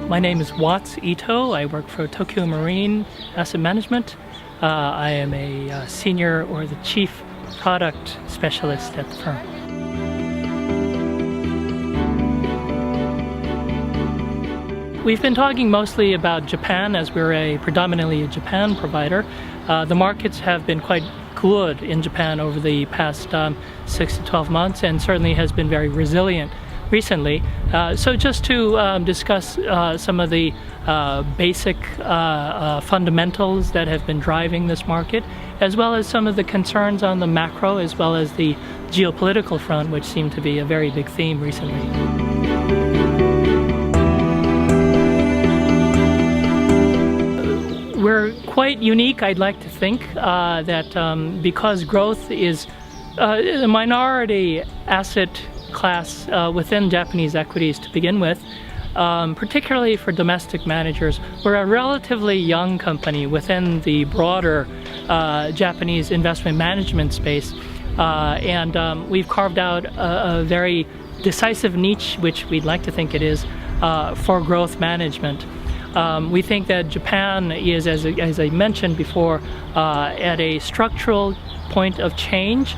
My name is Itoh. I work for Tokio Marine Asset Management. I am a senior or the chief product specialist at the firm. We've been talking mostly about Japan, as we're predominantly a Japan provider. The markets have been quite good in Japan over the past 6 to 12 months, and certainly has been very resilient recently. So just to discuss some of the basic fundamentals that have been driving this market, as well as some of the concerns on the macro as well as the geopolitical front, which seem to be a very big theme recently. We're quite unique, I'd like to think, that because growth is a minority asset class within Japanese equities to begin with, particularly for domestic managers. We're a relatively young company within the broader Japanese investment management space, and we've carved out a very decisive niche, which we'd like to think it is, for growth management. We think that Japan is, as I mentioned before, at a structural point of change.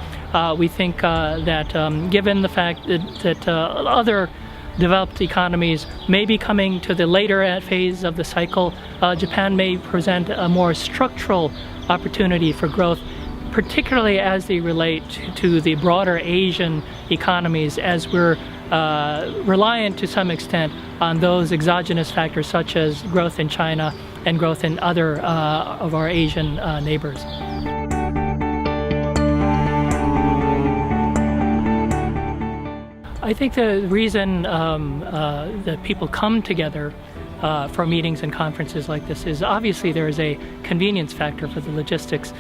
We think that given the fact that other developed economies may be coming to the later phase of the cycle, Japan may present a more structural opportunity for growth, particularly as they relate to the broader Asian economies, as we're reliant to some extent on those exogenous factors such as growth in China and growth in other of our Asian neighbors. I think the reason that people come together for meetings and conferences like this is obviously there is a convenience factor for the logistics.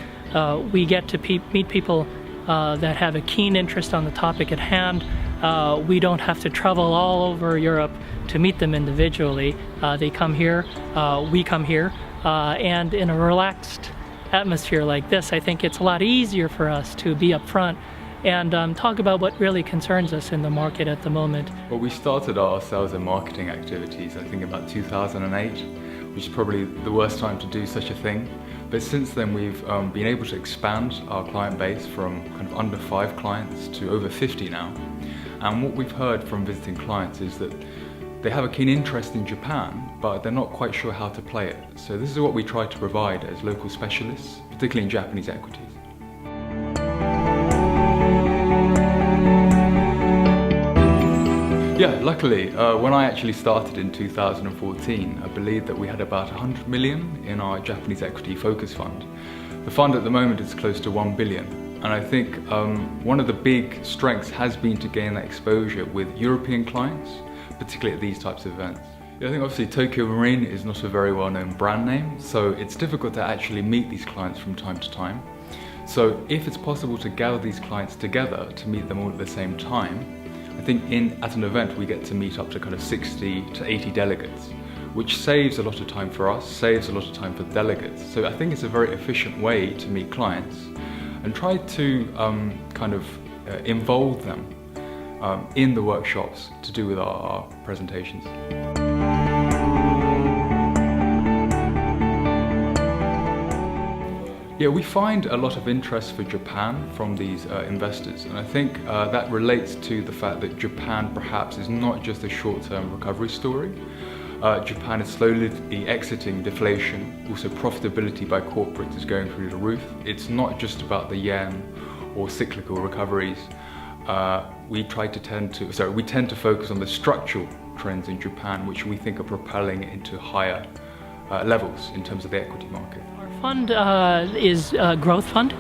We get to meet people that have a keen interest on the topic at hand. We don't have to travel all over Europe to meet them individually. They come here, we come here, and in a relaxed atmosphere like this, I think it's a lot easier for us to be up front and talk about what really concerns us in the market at the moment. Well, we started our sales and marketing activities, I think, about 2008, which is probably the worst time to do such a thing. But since then, we've been able to expand our client base from kind of under 5 clients to over 50 now. And what we've heard from visiting clients is that they have a keen interest in Japan, but they're not quite sure how to play it. So this is what we try to provide as local specialists, particularly in Japanese equities. Yeah, luckily, when I actually started in 2014, I believe that we had about 100 million in our Japanese equity focus fund. The fund at the moment is close to 1 billion. And I think one of the big strengths has been to gain that exposure with European clients, particularly at these types of events. Yeah, I think obviously Tokio Marine is not a very well-known brand name, so it's difficult to actually meet these clients from time to time. So if it's possible to gather these clients together to meet them all at the same time, I think at an event we get to meet up to kind of 60 to 80 delegates, which saves a lot of time for us, saves a lot of time for delegates. So I think it's a very efficient way to meet clients and try to involve them in the workshops to do with our presentations. Yeah, we find a lot of interest for Japan from these investors, and I think that relates to the fact that Japan perhaps is not just a short-term recovery story. Japan is slowly exiting deflation. Also, profitability by corporates is going through the roof. It's not just about the yen or cyclical recoveries. We tend to focus on the structural trends in Japan, which we think are propelling it into higher levels in terms of the equity market. Our fund is a growth fund,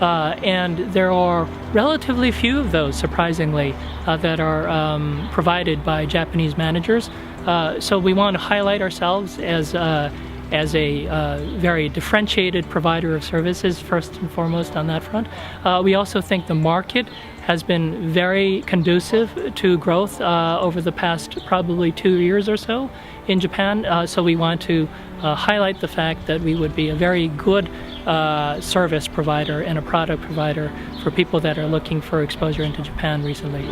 and there are relatively few of those, surprisingly, that are provided by Japanese managers. So we want to highlight ourselves as a very differentiated provider of services, first and foremost on that front. We also think the market has been very conducive to growth over the past probably 2 years or so in Japan. So we want to highlight the fact that we would be a very good service provider and a product provider for people that are looking for exposure into Japan recently.